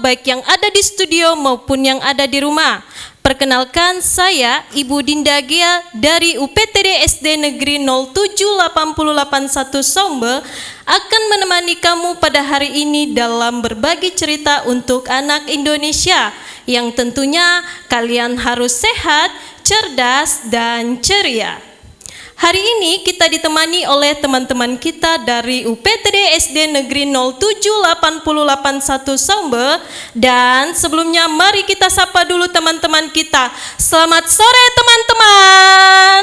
baik yang ada di studio maupun yang ada di rumah. Perkenalkan, saya Ibu Dinda Gia dari UPTD SD Negeri 07881 Sombe akan menemani kamu pada hari ini dalam berbagi cerita untuk anak Indonesia yang tentunya kalian harus sehat, cerdas, dan ceria. Hari ini kita ditemani oleh teman-teman kita dari UPTD SD Negeri 07881 Sombe. Dan sebelumnya mari kita sapa dulu teman-teman kita. Selamat sore teman-teman.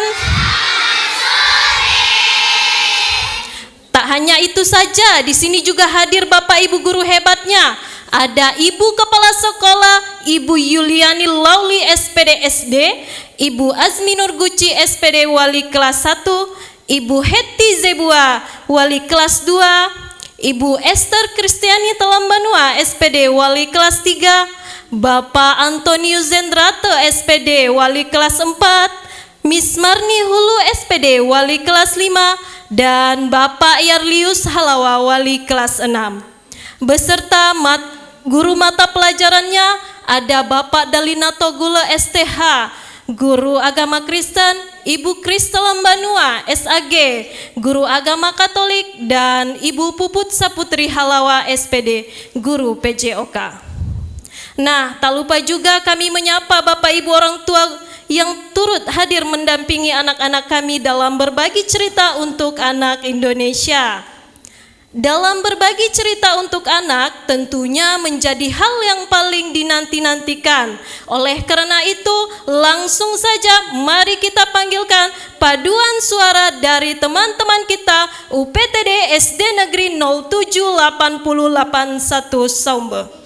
Tak hanya itu saja, di sini juga hadir Bapak Ibu guru hebatnya. Ada Ibu Kepala Sekolah, Ibu Yuliani Lauli SPD SD, Ibu Azmi Nurguci SPD Wali Kelas 1, Ibu Heti Zebua Wali Kelas 2, Ibu Esther Kristiani Telambanua SPD Wali Kelas 3, Bapak Antonius Zendrato SPD Wali Kelas 4, Miss Marni Hulu SPD Wali Kelas 5, dan Bapak Yarlius Halawa Wali Kelas 6. Beserta guru mata pelajarannya ada Bapak Dalinato Gula STH, Guru Agama Kristen, Ibu Kristel Lambanua SAG, Guru Agama Katolik, dan Ibu Puput Saputri Halawa SPD, Guru PJOK. Nah, tak lupa juga kami menyapa Bapak Ibu orang tua yang turut hadir mendampingi anak-anak kami dalam berbagi cerita untuk anak Indonesia. Dalam berbagi cerita untuk anak tentunya menjadi hal yang paling dinanti-nantikan. Oleh karena itu, langsung saja mari kita panggilkan paduan suara dari teman-teman kita UPTD SD Negeri 07881 Sombe.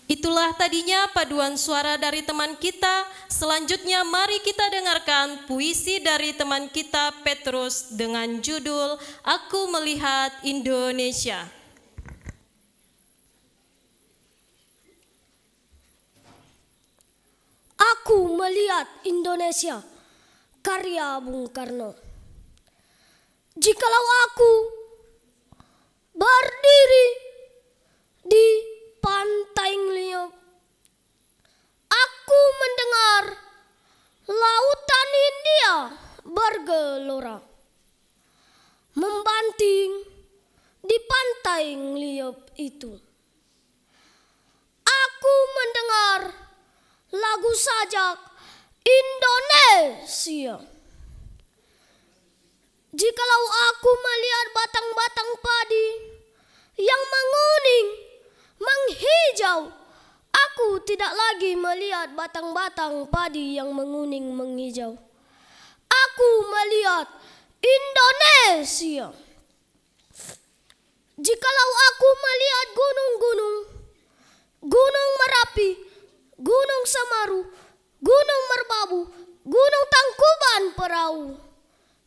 Itulah tadinya paduan suara dari teman kita. Selanjutnya mari kita dengarkan puisi dari teman kita Petrus dengan judul Aku Melihat Indonesia. Aku melihat Indonesia, karya Bung Karno. Jikalau aku berdiri di hidup itu. Aku mendengar lagu sajak Indonesia. Jikalau aku melihat batang-batang padi yang menguning, menghijau, aku tidak lagi melihat batang-batang padi yang menguning, menghijau. Aku melihat Indonesia. Jikalau aku melihat gunung-gunung, Gunung Merapi, Gunung Semeru, Gunung Merbabu, Gunung Tangkuban Perahu,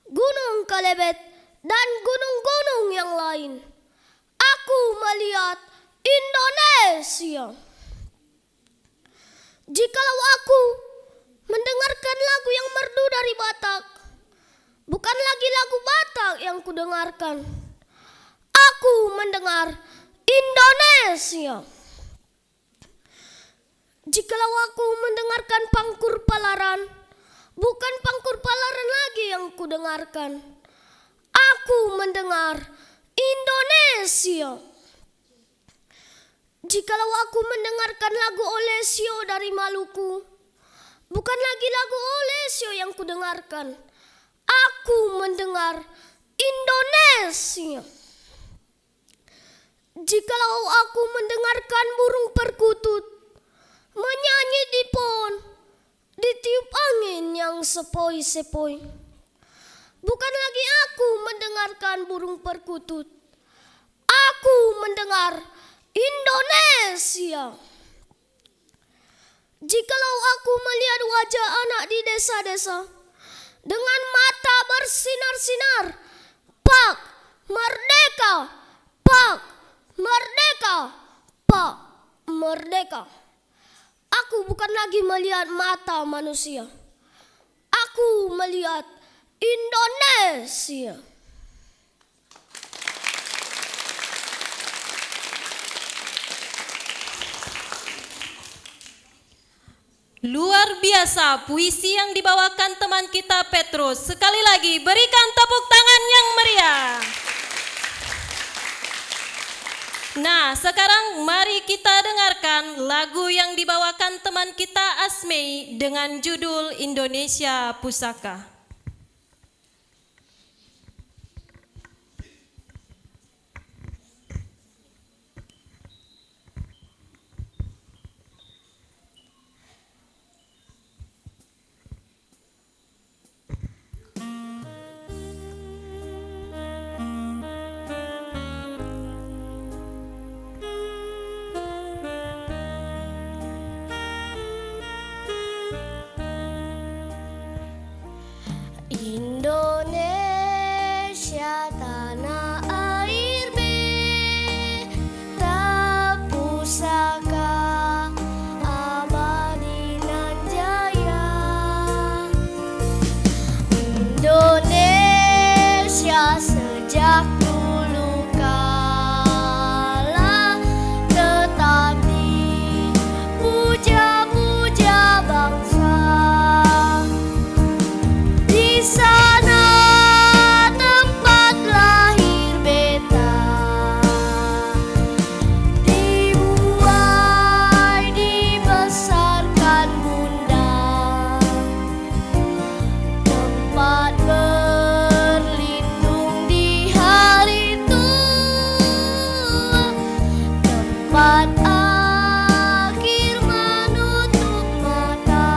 Gunung Kelebet, dan gunung-gunung yang lain, aku melihat Indonesia. Jikalau aku mendengarkan lagu yang merdu dari Batak, bukan lagi lagu Batak yang kudengarkan, aku mendengar Indonesia. Jikalau aku mendengarkan Pangkur Palaran, bukan Pangkur Palaran lagi yang kudengarkan, aku mendengar Indonesia. Jikalau aku mendengarkan lagu Olesio dari Maluku, bukan lagi lagu Olesio yang kudengarkan, aku mendengar Indonesia. Jikalau aku mendengarkan burung perkutut menyanyi di pohon, ditiup angin yang sepoi-sepoi, bukan lagi aku mendengarkan burung perkutut, aku mendengar Indonesia. Jikalau aku melihat wajah anak di desa-desa dengan mata bersinar-sinar, Pak Merdeka, Pak Merdeka, Pak Merdeka, aku bukan lagi melihat mata manusia, aku melihat Indonesia. Luar biasa puisi yang dibawakan teman kita Petrus. Sekali lagi berikan tepuk tangan yang meriah. Nah, sekarang mari kita dengarkan lagu yang dibawakan teman kita Asmei dengan judul Indonesia Pusaka. Indonesia tanah air beta pusaka abadi nan jaya. Indonesia sejak dulu kala tetap dipuja-puja bangsa. Di sana tempat lahir beta, dibuai dibesarkan bunda, tempat berlindung di hari tua, tempat akhir menutup mata.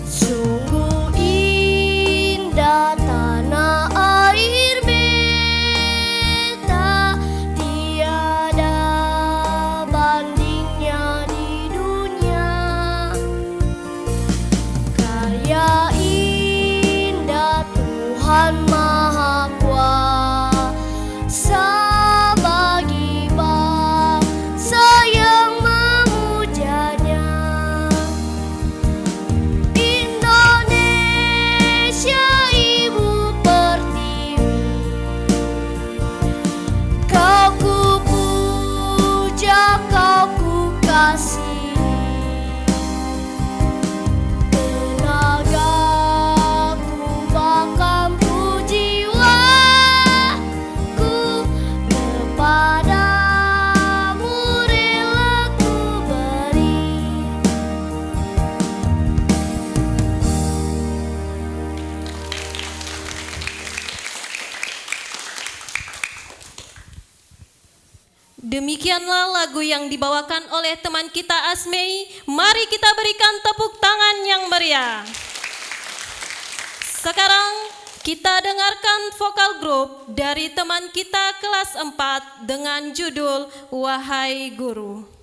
Sungguh indah tanah air beta, tiada Demikianlah lagu yang dibawakan oleh teman kita Asmei. Mari kita berikan tepuk tangan yang meriah. Sekarang kita dengarkan vokal grup dari teman kita kelas 4 dengan judul Wahai Guru.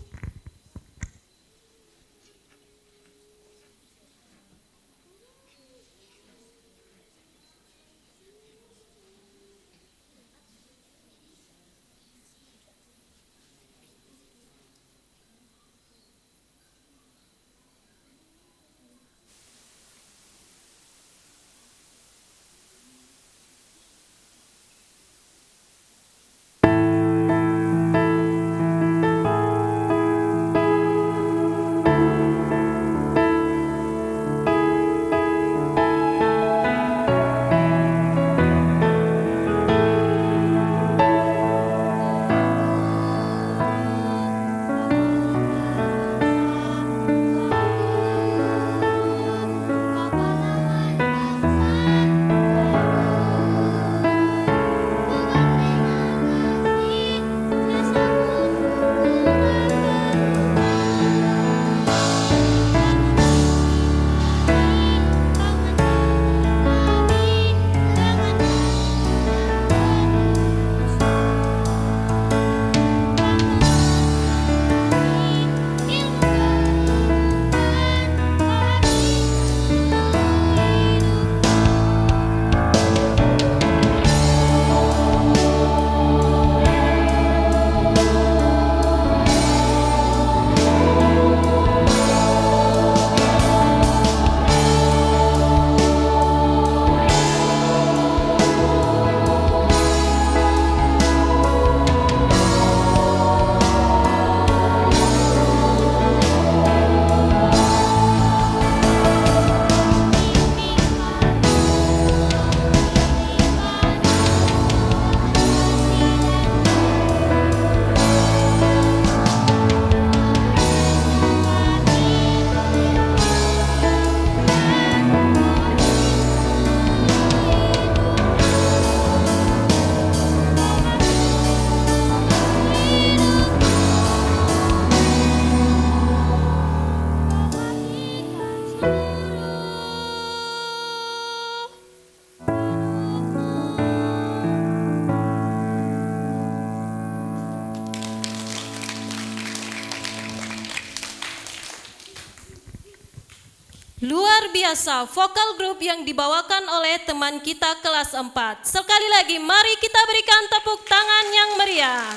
Luar biasa vokal grup yang dibawakan oleh teman kita kelas 4. Sekali lagi mari kita berikan tepuk tangan yang meriah.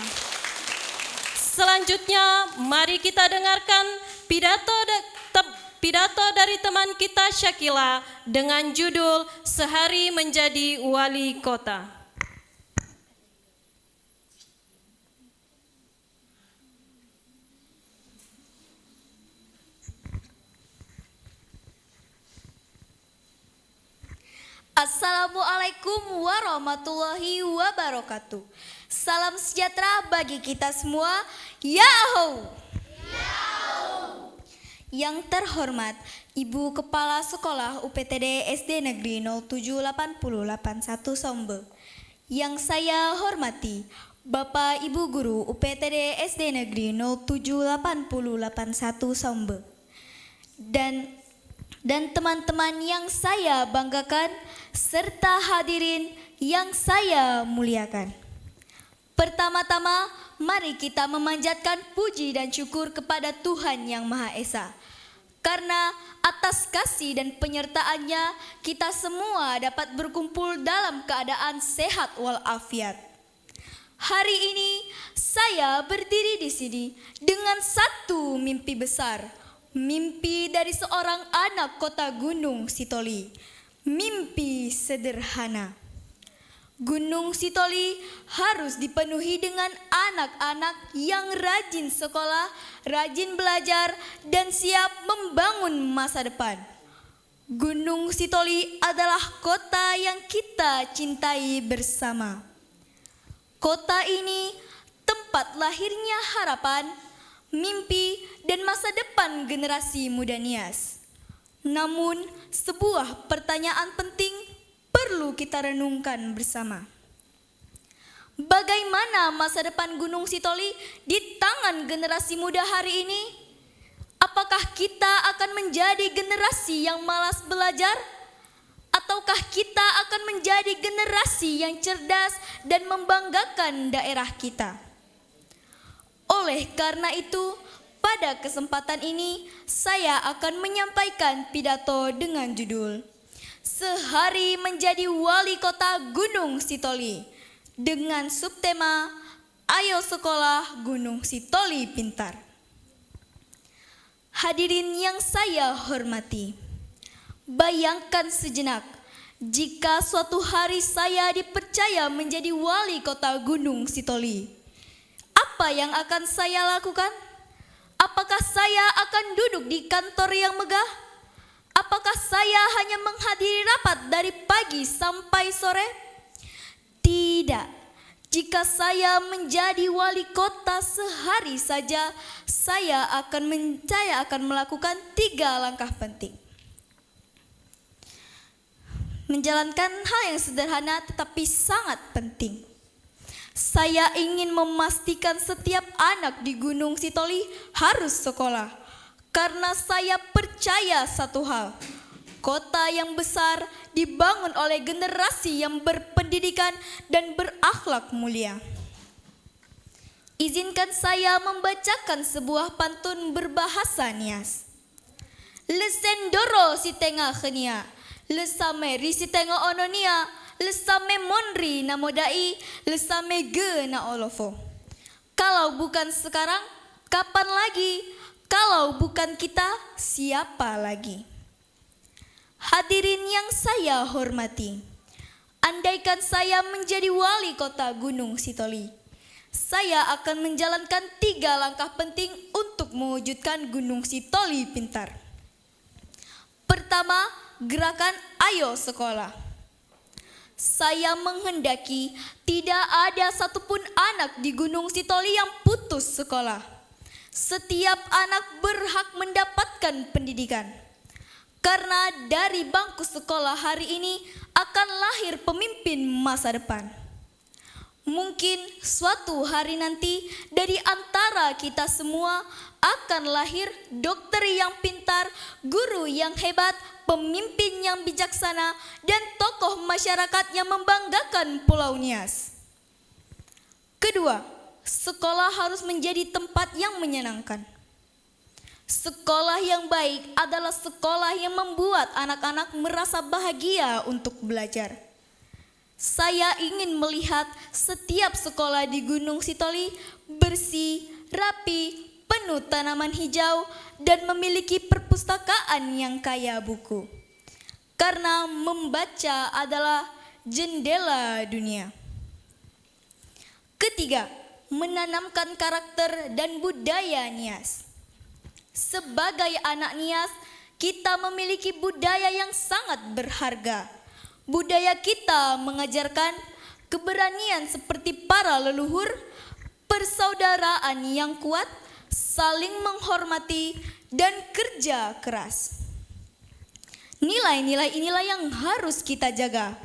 Selanjutnya mari kita dengarkan pidato dari teman kita Syakila dengan judul Sehari Menjadi Wali Kota. Assalamualaikum warahmatullahi wabarakatuh. Salam sejahtera bagi kita semua. Yahoo! Yang terhormat Ibu Kepala Sekolah UPTD SD Negeri 07881 Sombe. Yang saya hormati Bapak Ibu Guru UPTD SD Negeri 07881 Sombe. Dan teman-teman yang saya banggakan serta hadirin yang saya muliakan. Pertama-tama, mari kita memanjatkan puji dan syukur kepada Tuhan Yang Maha Esa. Karena atas kasih dan penyertaannya, kita semua dapat berkumpul dalam keadaan sehat walafiat. Hari ini, saya berdiri di sini dengan satu mimpi besar. Mimpi dari seorang anak kota Gunung Sitoli. Mimpi sederhana. Gunung Sitoli harus dipenuhi dengan anak-anak yang rajin sekolah, rajin belajar, dan siap membangun masa depan. Gunung Sitoli adalah kota yang kita cintai bersama. Kota ini tempat lahirnya harapan, mimpi, dan masa depan generasi muda Nias. Namun, sebuah pertanyaan penting perlu kita renungkan bersama. Bagaimana masa depan Gunung Sitoli di tangan generasi muda hari ini? Apakah kita akan menjadi generasi yang malas belajar? Ataukah kita akan menjadi generasi yang cerdas dan membanggakan daerah kita? Oleh karena itu, pada kesempatan ini saya akan menyampaikan pidato dengan judul Sehari Menjadi Wali Kota Gunung Sitoli dengan subtema Ayo Sekolah Gunung Sitoli Pintar. Hadirin yang saya hormati, bayangkan sejenak jika suatu hari saya dipercaya menjadi wali kota Gunung Sitoli. Apa yang akan saya lakukan? Apakah saya akan duduk di kantor yang megah? Apakah saya hanya menghadiri rapat dari pagi sampai sore? Tidak. Jika saya menjadi wali kota sehari saja, saya akan melakukan 3 langkah penting. Menjalankan hal yang sederhana tetapi sangat penting. Saya ingin memastikan setiap anak di Gunung Sitoli harus sekolah. Karena saya percaya satu hal, kota yang besar dibangun oleh generasi yang berpendidikan dan berakhlak mulia. Izinkan saya membacakan sebuah pantun berbahasa Nias. Lesendoro si tengah khenia, lesame risi tengah ononia, lesame monri namodai, lesame ge na olofo. Kalau bukan sekarang, kapan lagi? Kalau bukan kita, siapa lagi? Hadirin yang saya hormati, andaikan saya menjadi wali kota Gunung Sitoli, saya akan menjalankan 3 langkah penting untuk mewujudkan Gunung Sitoli Pintar. Pertama, gerakan Ayo Sekolah. Saya menghendaki tidak ada satupun anak di Gunung Sitoli yang putus sekolah. Setiap anak berhak mendapatkan pendidikan. Karena dari bangku sekolah hari ini akan lahir pemimpin masa depan. Mungkin suatu hari nanti dari antara kita semua akan lahir dokter yang pintar, guru yang hebat, pemimpin yang bijaksana, dan tokoh masyarakat yang membanggakan Pulau Nias. Kedua, sekolah harus menjadi tempat yang menyenangkan. Sekolah yang baik adalah sekolah yang membuat anak-anak merasa bahagia untuk belajar. Saya ingin melihat setiap sekolah di Gunung Sitoli bersih, rapi, penuh tanaman hijau, dan memiliki perpustakaan yang kaya buku. Karena membaca adalah jendela dunia. Ketiga, menanamkan karakter dan budaya Nias. Sebagai anak Nias, kita memiliki budaya yang sangat berharga. Budaya kita mengajarkan keberanian seperti para leluhur, persaudaraan yang kuat, saling menghormati, dan kerja keras. Nilai-nilai inilah yang harus kita jaga.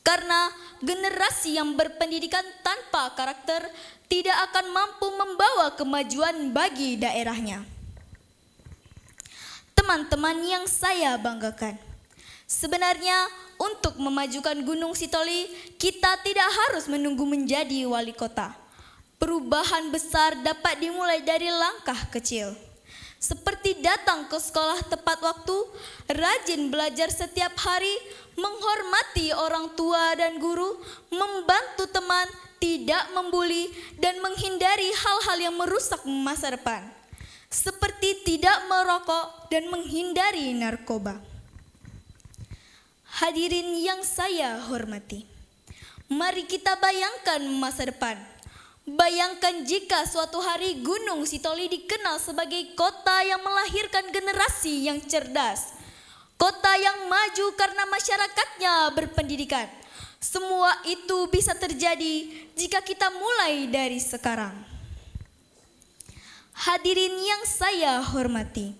Karena generasi yang berpendidikan tanpa karakter tidak akan mampu membawa kemajuan bagi daerahnya. Teman-teman yang saya banggakan, sebenarnya untuk memajukan Gunung Sitoli, kita tidak harus menunggu menjadi wali kota. Perubahan besar dapat dimulai dari langkah kecil. Seperti datang ke sekolah tepat waktu, rajin belajar setiap hari, menghormati orang tua dan guru, membantu teman, tidak membuli, dan menghindari hal-hal yang merusak masa depan. Seperti tidak merokok dan menghindari narkoba. Hadirin yang saya hormati, mari kita bayangkan masa depan. Bayangkan jika suatu hari Gunung Sitoli dikenal sebagai kota yang melahirkan generasi yang cerdas. Kota yang maju karena masyarakatnya berpendidikan. Semua itu bisa terjadi jika kita mulai dari sekarang. Hadirin yang saya hormati,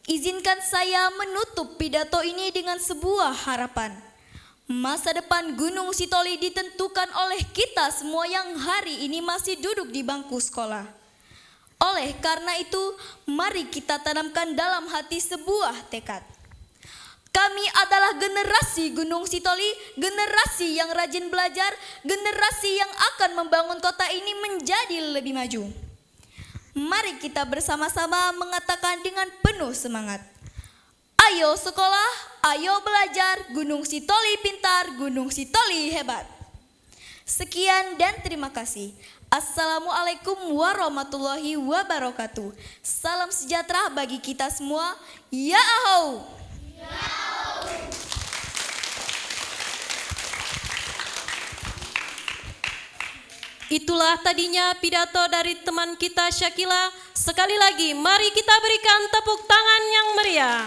izinkan saya menutup pidato ini dengan sebuah harapan. Masa depan Gunung Sitoli ditentukan oleh kita semua yang hari ini masih duduk di bangku sekolah. Oleh karena itu, mari kita tanamkan dalam hati sebuah tekad. Kami adalah generasi Gunung Sitoli, generasi yang rajin belajar, generasi yang akan membangun kota ini menjadi lebih maju. Mari kita bersama-sama mengatakan dengan penuh semangat. Ayo sekolah, ayo belajar, Gunung Sitoli pintar, Gunung Sitoli hebat. Sekian dan terima kasih. Assalamualaikum warahmatullahi wabarakatuh. Salam sejahtera bagi kita semua. Ya ahau. Itulah tadinya pidato dari teman kita Syakila. Sekali lagi, mari kita berikan tepuk tangan yang meriah.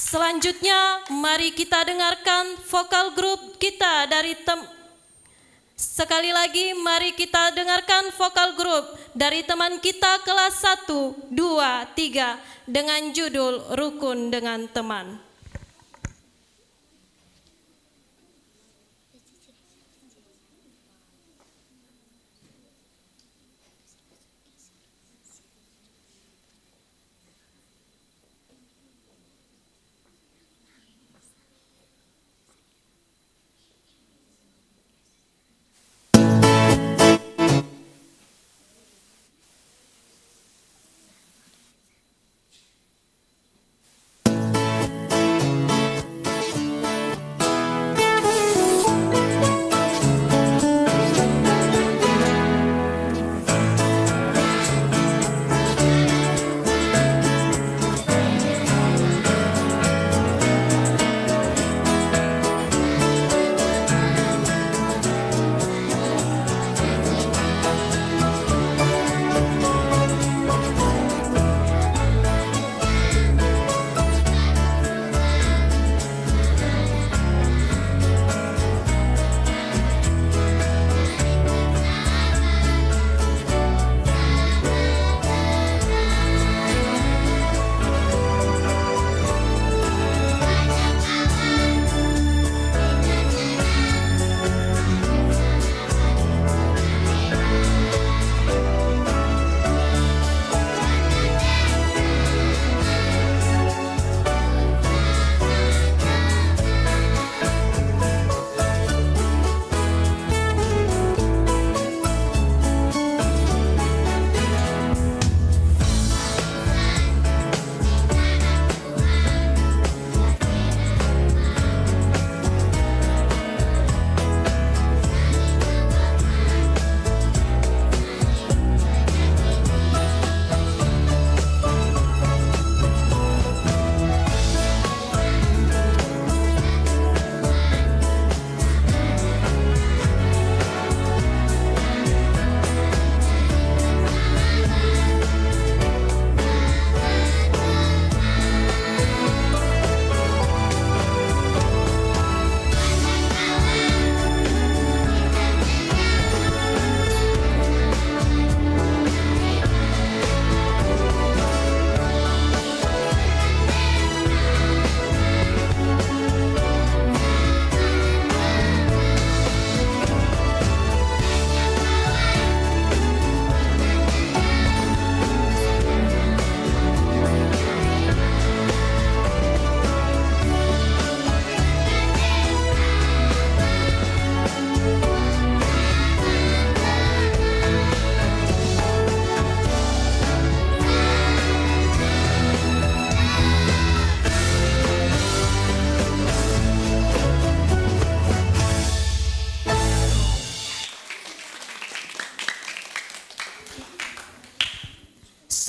Selanjutnya, mari kita dengarkan vokal grup kita Sekali lagi, mari kita dengarkan vokal grup dari teman kita kelas 1, 2, 3 dengan judul Rukun dengan Teman.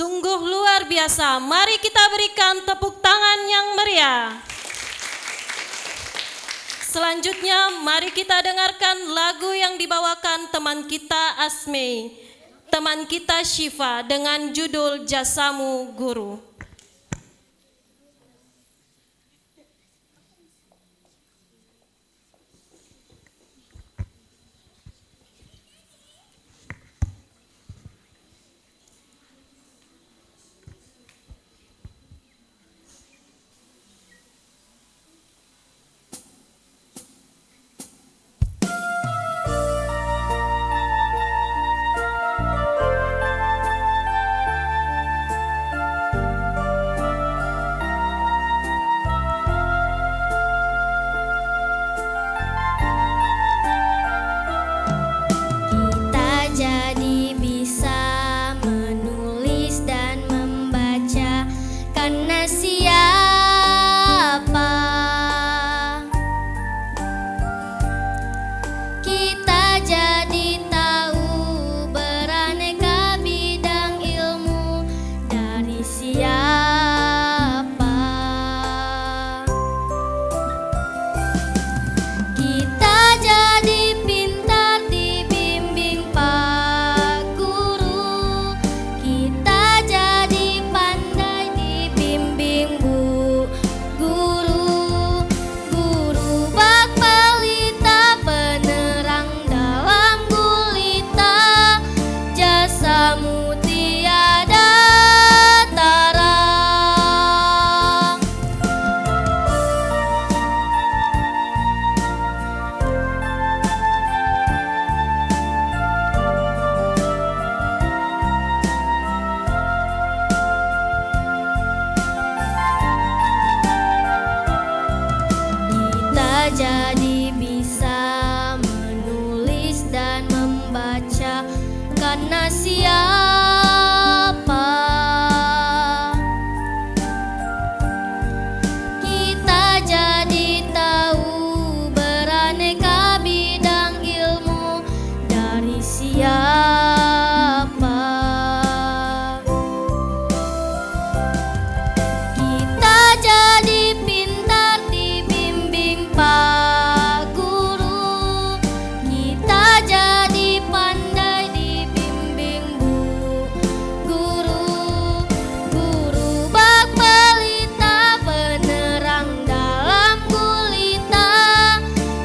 Sungguh luar biasa. Mari kita berikan tepuk tangan yang meriah. Selanjutnya, mari kita dengarkan lagu yang dibawakan teman kita Asmei, teman kita Syifa dengan judul Jasamu Guru. Karena siapa kita jadi tahu beraneka bidang ilmu. Dari siapa kita jadi pintar dibimbing Pak Guru. Kita jadi pandai dibimbing Bu Guru. Guru bak pelita penerang dalam gulita.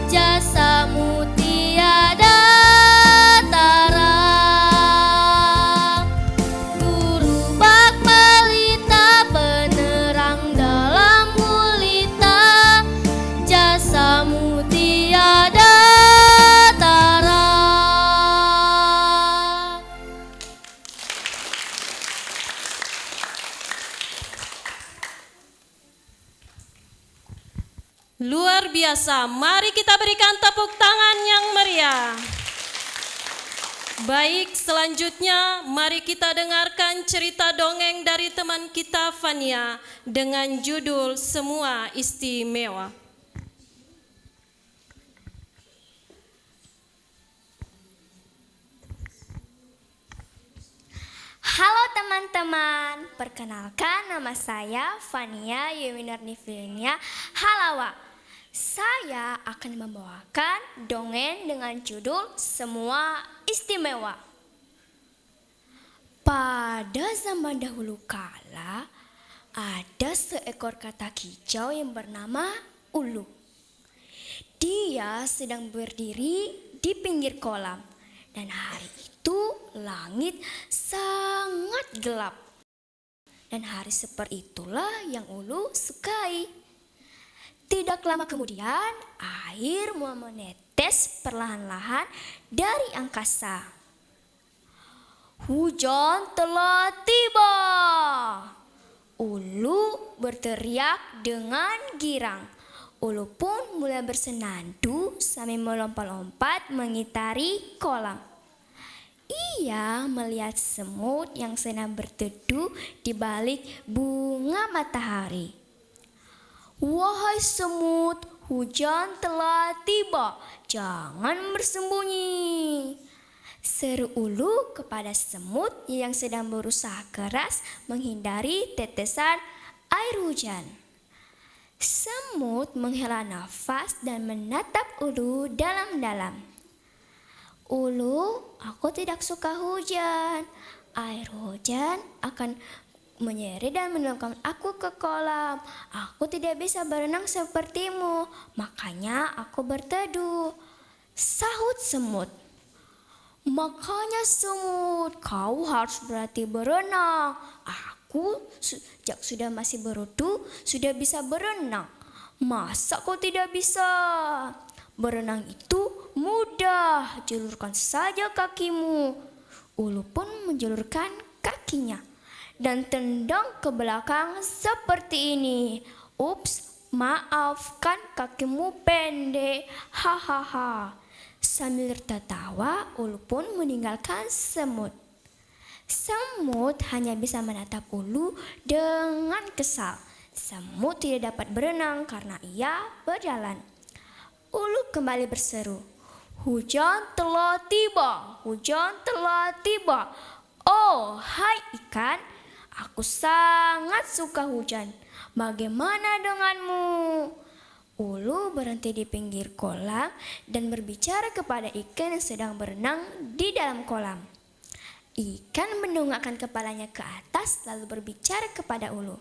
Jasamu tiada tara. Guru bak pelita penerang dalam gulita. Jasamu tiada tara. Luar biasa, mari kita berikan tepuk tangan yang meriah. Baik, selanjutnya mari kita dengarkan cerita dongeng dari teman kita Fania dengan judul Semua Istimewa. Halo teman-teman, perkenalkan nama saya Fania Yewinarnifilia Halawa. Saya akan membawakan dongeng dengan judul Semua Istimewa. Pada zaman dahulu kala, ada seekor katak hijau yang bernama Ulu. Dia sedang berdiri di pinggir kolam, dan hari itu langit sangat gelap. Dan hari seperti itulah yang Ulu sukai. Tidak lama kemudian, air mulai menetes perlahan-lahan dari angkasa. Hujan telah tiba. Ulu berteriak dengan girang. Ulu pun mulai bersenandung sambil melompat-lompat mengitari kolam. Ia melihat semut yang sedang berteduh di balik bunga matahari. Wahai semut, hujan telah tiba, jangan bersembunyi, seru Ulu kepada semut yang sedang berusaha keras menghindari tetesan air hujan. Semut menghela nafas dan menatap Ulu dalam-dalam. Ulu, aku tidak suka hujan. Air hujan akan menyeret dan menenggelamkan aku ke kolam. Aku tidak bisa berenang sepertimu, makanya aku berteduh, sahut semut. Makanya semut, kau harus berlatih berenang. Aku sejak sudah masih berutuh sudah bisa berenang. Masa kau tidak bisa? Berenang itu mudah, julurkan saja kakimu. Ulu pun menjulurkan kakinya dan tendang ke belakang seperti ini. Ups, maafkan kakimu pendek. Hahaha. Sambil tertawa, Ulu pun meninggalkan semut. Semut hanya bisa menatap Ulu dengan kesal. Semut tidak dapat berenang karena ia berjalan. Ulu kembali berseru, hujan telah tiba, hujan telah tiba. Oh, hai ikan, aku sangat suka hujan. Bagaimana denganmu? Ulu berhenti di pinggir kolam dan berbicara kepada ikan yang sedang berenang di dalam kolam. Ikan mendongakkan kepalanya ke atas lalu berbicara kepada Ulu.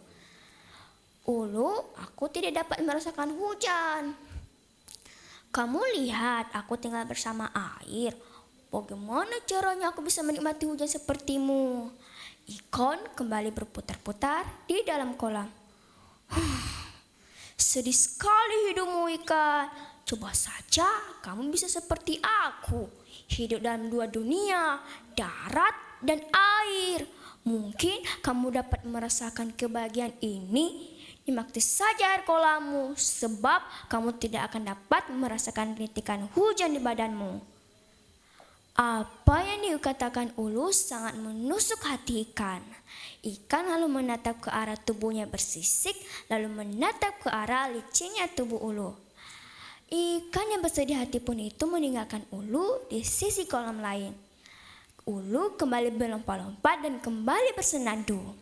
Ulu, aku tidak dapat merasakan hujan. Kamu lihat, aku tinggal bersama air. Bagaimana caranya aku bisa menikmati hujan sepertimu? Ikan kembali berputar-putar di dalam kolam. Sedih sekali hidupmu ikan. Coba saja kamu bisa seperti aku. Hidup dalam dua dunia, darat dan air. Mungkin kamu dapat merasakan kebahagiaan ini. Nikmati saja air kolammu, sebab kamu tidak akan dapat merasakan rintikan hujan di badanmu. Apa yang dikatakan Ulu sangat menusuk hati ikan. Ikan lalu menatap ke arah tubuhnya bersisik, lalu menatap ke arah licinnya tubuh Ulu. Ikan yang bersedih hati pun itu meninggalkan Ulu di sisi kolam lain. Ulu kembali berlompat-lompat dan kembali bersenandung.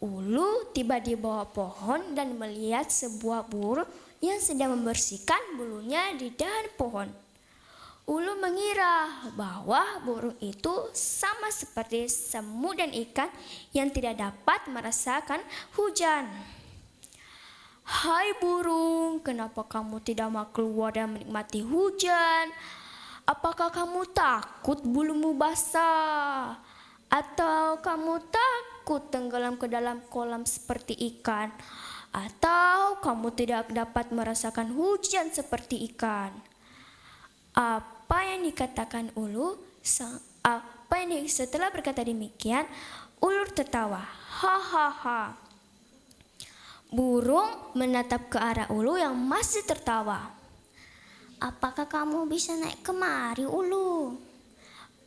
Ulu tiba di bawah pohon dan melihat sebuah burung yang sedang membersihkan bulunya di dahan pohon. Ulu mengira bahwa burung itu sama seperti semut dan ikan yang tidak dapat merasakan hujan. "Hai burung, kenapa kamu tidak mau keluar dan menikmati hujan? Apakah kamu takut bulumu basah? Atau kamu takut tenggelam ke dalam kolam seperti ikan? Atau kamu tidak dapat merasakan hujan seperti ikan?" Apa yang dikatakan Ulu, setelah berkata demikian, Ulu tertawa. Hahaha. Burung menatap ke arah Ulu yang masih tertawa. "Apakah kamu bisa naik kemari, Ulu?"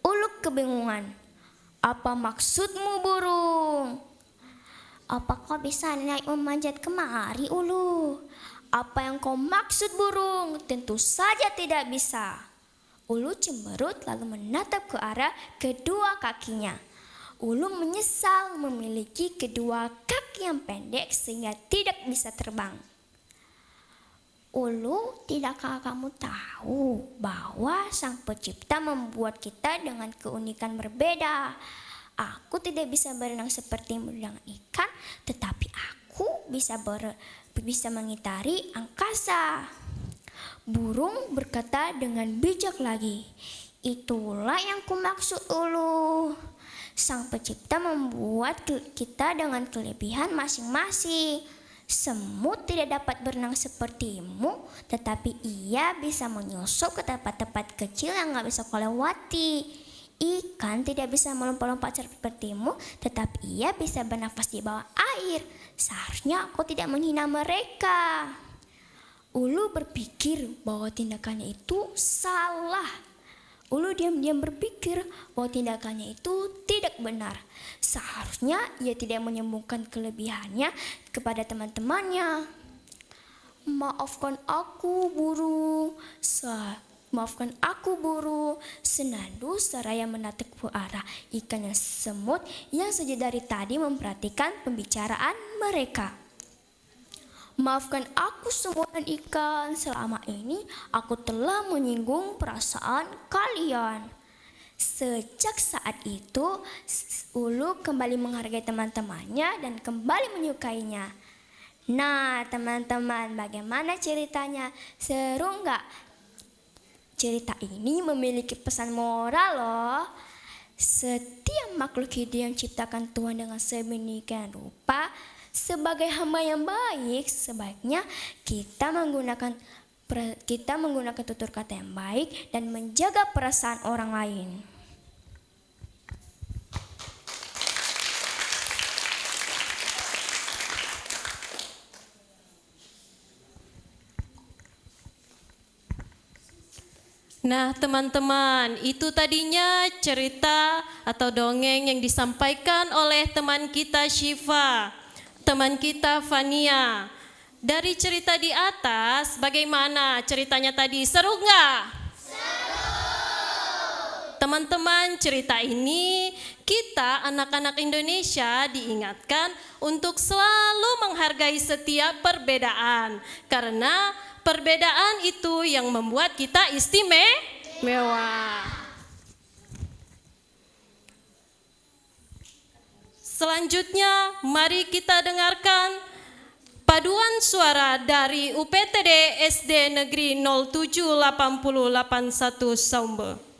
Ulu kebingungan. "Apa maksudmu, burung?" "Apa kau bisa naik memanjat kemari, Ulu?" "Apa yang kau maksud, burung?" "Tentu saja tidak bisa." Ulu cemberut lalu menatap ke arah kedua kakinya. Ulu menyesal memiliki kedua kaki yang pendek sehingga tidak bisa terbang. "Ulu, tidakkah kamu tahu bahwa Sang Pencipta membuat kita dengan keunikan berbeda? Aku tidak bisa berenang sepertimu dengan ikan, tetapi aku bisa mengitari angkasa." Burung berkata dengan bijak lagi, "Itulah yang kumaksud, Ulu. Sang Pencipta membuat kita dengan kelebihan masing-masing. Semut tidak dapat berenang sepertimu, tetapi ia bisa menyusup ke tempat-tempat kecil yang gak bisa kau lewati. Ikan tidak bisa melompat-lompat sepertimu, tetapi ia bisa bernafas di bawah air. Seharusnya aku tidak menghina mereka." Ulu berpikir bahwa tindakannya itu salah. Ulu diam-diam berpikir bahwa tindakannya itu tidak benar. Seharusnya ia tidak menyembunyikan kelebihannya kepada teman-temannya. Maafkan aku, burung. Maafkan aku, burung." Senandu seraya menatap ke arah ikan yang semut yang sejak dari tadi memperhatikan pembicaraan mereka. "Maafkan aku, semut dan ikan. Selama ini aku telah menyinggung perasaan kalian." Sejak saat itu, Ulu kembali menghargai teman-temannya dan kembali menyukainya. Nah, teman-teman, bagaimana ceritanya? Seru nggak? Cerita ini memiliki pesan moral loh. Setiap makhluk hidup yang ciptakan Tuhan dengan sedemikian rupa, sebagai hamba yang baik, sebaiknya kita menggunakan tutur kata yang baik dan menjaga perasaan orang lain. Nah, teman-teman, itu tadinya cerita atau dongeng yang disampaikan oleh teman kita Syifa, teman kita Fania. Dari cerita di atas, bagaimana ceritanya tadi? Seru nggak? Seru! Teman-teman, cerita ini kita anak-anak Indonesia diingatkan untuk selalu menghargai setiap perbedaan. Karena perbedaan itu yang membuat kita istimewa. Selanjutnya, mari kita dengarkan paduan suara dari UPTD SD Negeri 078081 Saumbe.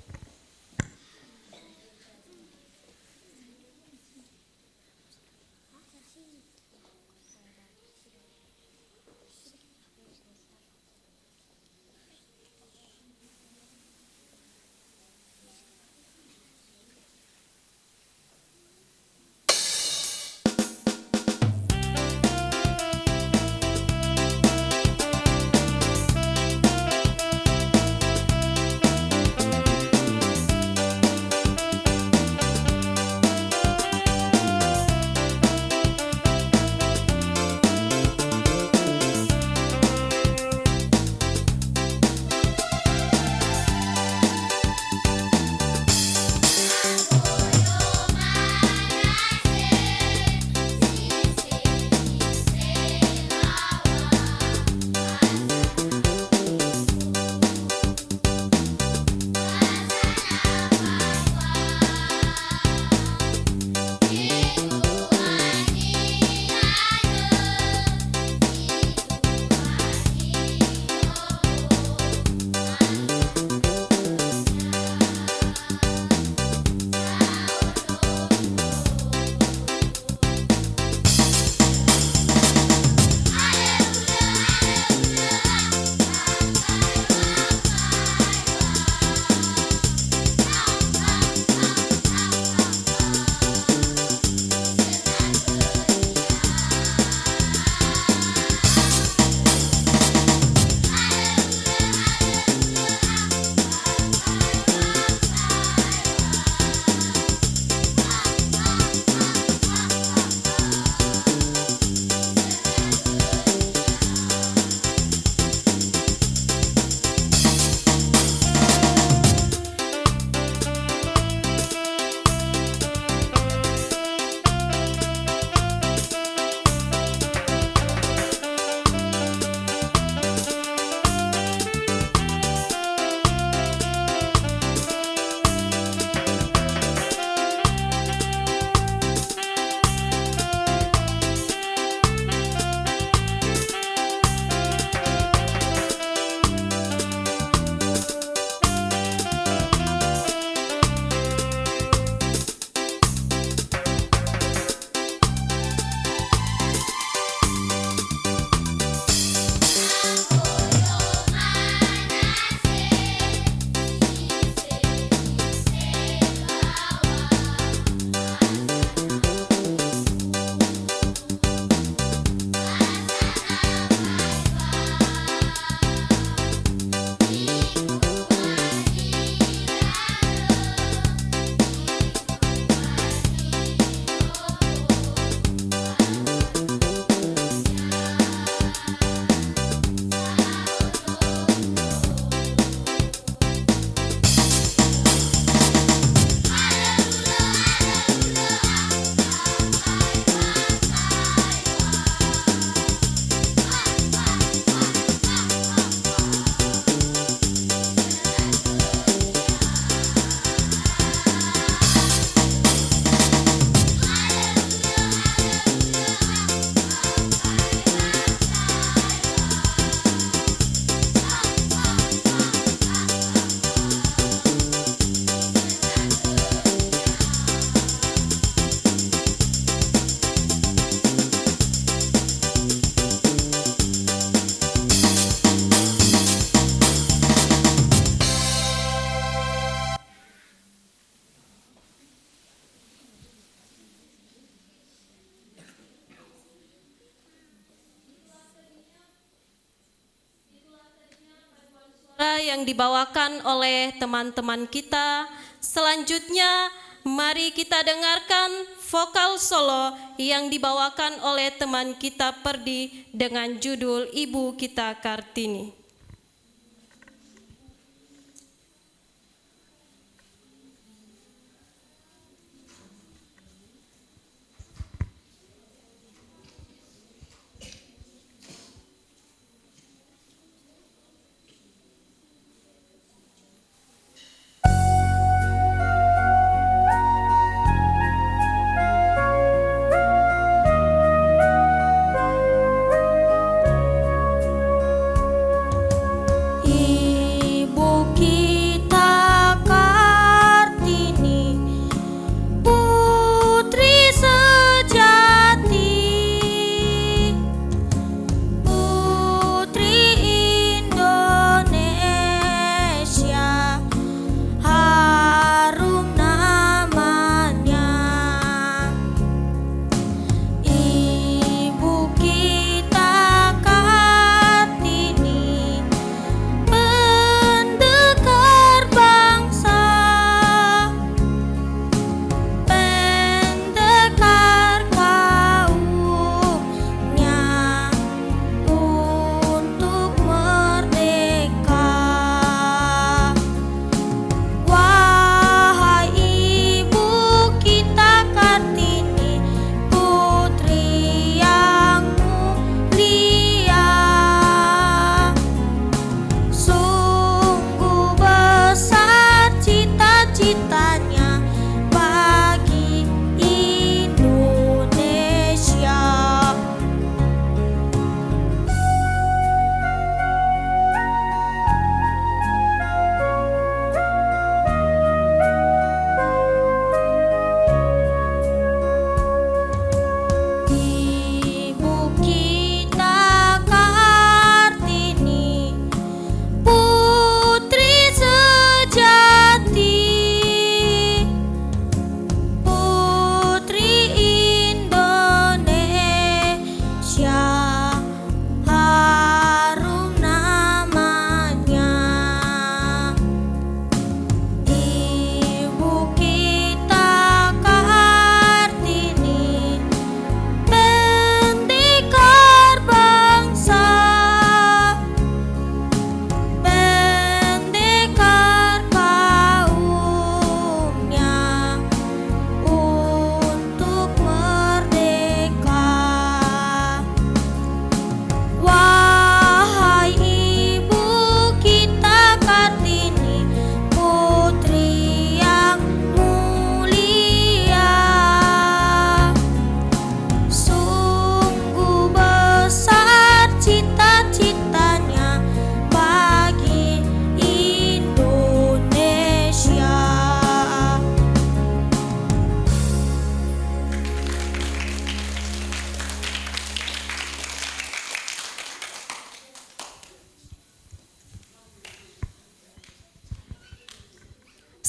yang dibawakan oleh teman-teman kita. Selanjutnya, mari kita dengarkan vokal solo yang dibawakan oleh teman kita Perdi dengan judul Ibu Kita Kartini.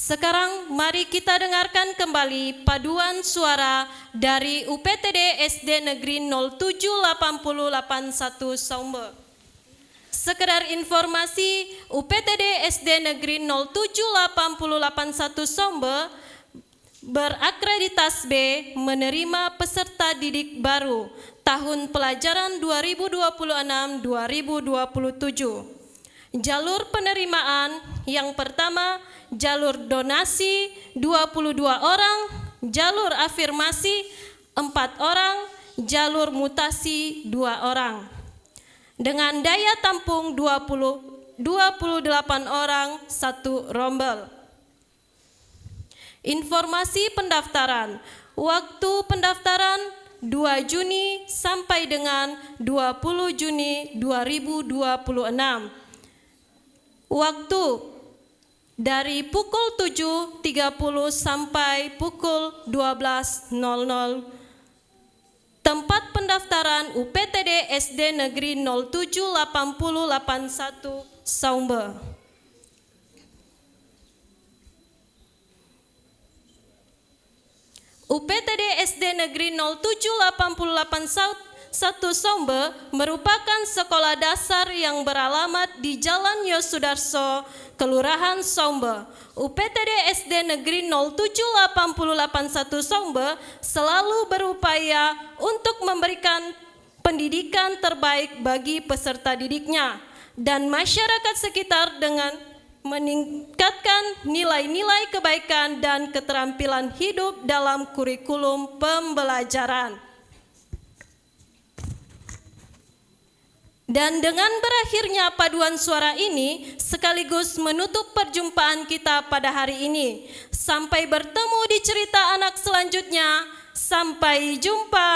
Sekarang mari kita dengarkan kembali paduan suara dari UPTD SD Negeri 078081 Saumba. Sekedar informasi, UPTD SD Negeri 078081 Saumba berakreditasi B menerima peserta didik baru tahun pelajaran 2026-2027. Jalur penerimaan yang pertama, jalur donasi 22 orang, jalur afirmasi 4 orang, jalur mutasi 2 orang. Dengan daya tampung 28 orang satu rombel. Informasi pendaftaran. Waktu pendaftaran 2 Juni sampai dengan 20 Juni 2026. Waktu dari pukul 7.30 sampai pukul 12.00. Tempat pendaftaran UPTD SD Negeri 078081 Saumba. UPTD SD Negeri 078081 1 Sombe merupakan sekolah dasar yang beralamat di Jalan Yosudarso, Kelurahan Sombe. UPTD SD Negeri 07881 Sombe selalu berupaya untuk memberikan pendidikan terbaik bagi peserta didiknya dan masyarakat sekitar dengan meningkatkan nilai-nilai kebaikan dan keterampilan hidup dalam kurikulum pembelajaran. Dan dengan berakhirnya paduan suara ini sekaligus menutup perjumpaan kita pada hari ini. Sampai bertemu di cerita anak selanjutnya. Sampai jumpa.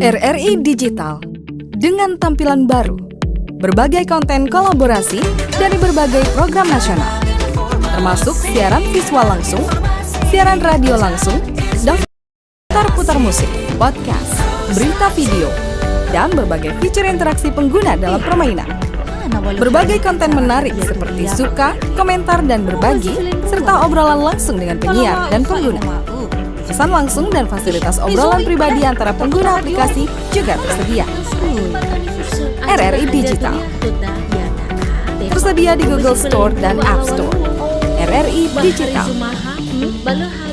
RRI Digital dengan tampilan baru, berbagai konten kolaborasi dari berbagai program nasional, termasuk siaran visual langsung, siaran radio langsung, daftar putar musik, podcast, berita video, dan berbagai fitur interaksi pengguna dalam permainan. Berbagai konten menarik seperti suka, komentar, dan berbagi, serta obrolan langsung dengan penyiar dan pengguna. Pesan langsung dan fasilitas obrolan pribadi antara pengguna aplikasi juga tersedia. RRI Digital, tersedia di Google Store dan App Store. RRI Digital. Bahari Zumaha, Baleha